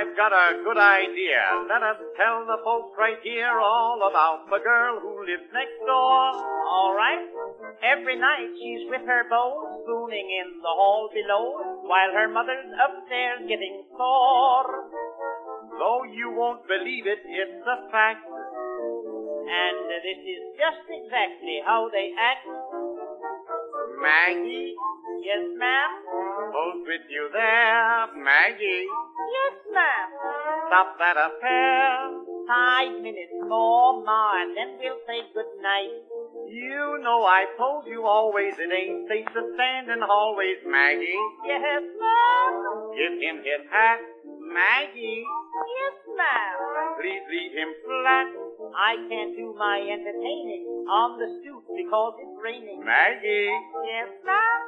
I've got a good idea. Let us tell the folks right here all about the girl who lives next door. All right. Every night she's with her beau, spooning in the hall below, while her mother's upstairs getting sore. Though you won't believe it, it's a fact. And this is just exactly how they act. Maggie? Yes, ma'am? Who's with you there, Maggie? Yes, ma'am. Stop that affair. 5 minutes more, Ma, and then we'll say good night. You know I told you always it ain't safe to stand in hallways, Maggie. Yes, ma'am. Give him his hat, Maggie. Yes, ma'am. Please leave him flat. I can't do my entertaining on the stoop because it's raining. Maggie. Yes, ma'am.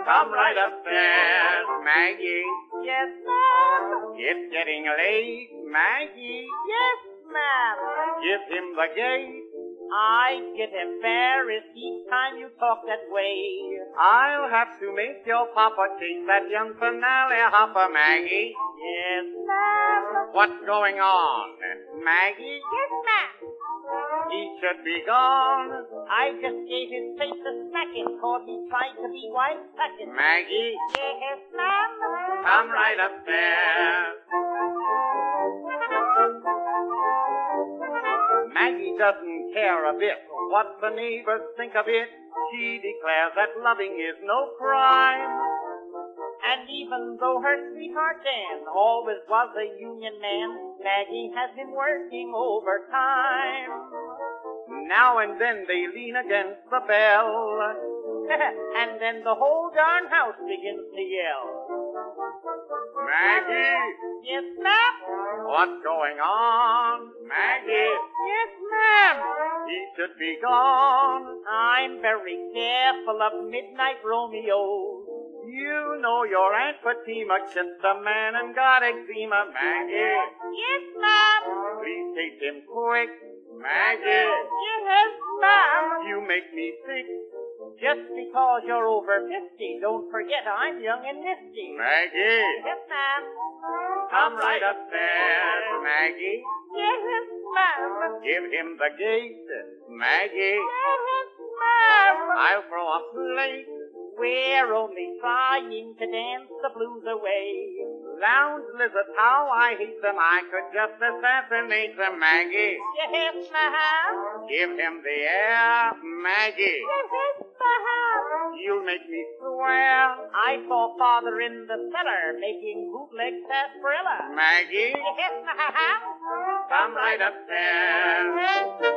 Come right upstairs, Maggie. Yes, ma'am. It's getting late, Maggie. Yes, ma'am. Give him the gate. I get embarrassed each time you talk that way. I'll have to make your papa chase that young finale hopper, Maggie. Yes, ma'am. What's going on, Maggie? Yes, ma'am. He should be gone. I just gave his face a smacking cause he tried to be white-packing. Maggie? Yes, ma'am. Come right upstairs. Maggie doesn't care a bit what the neighbors think of it. She declares that loving is no crime. And even though her sweetheart Dan always was a union man, Maggie has been working overtime. Now and then they lean against the bell. And then the whole darn house begins to yell. Maggie? Yes, ma'am? What's going on, Maggie? Yes, ma'am. He should be gone. I'm very careful of midnight Romeos. You know your Aunt Fatima kissed a man and got eczema, Maggie. Yes, ma'am. Please take him quick, Maggie. Yes, ma'am. You make me sick. Just because you're over 50, don't forget I'm young and nifty. Maggie. Yes, ma'am. Come right upstairs, Maggie. Yes, ma'am. Give him the gate, Maggie. Yes, ma'am. I'll throw a plate. We're only trying to dance the blues away. Lounge lizards, how I hate them. I could just assassinate them, Maggie. Yes, ma'am. Give him the air, Maggie. Yes, ma'am. You'll make me swear. I saw Father in the cellar making bootleg sarsaparilla. Maggie. Yes, ma'am. Come right upstairs.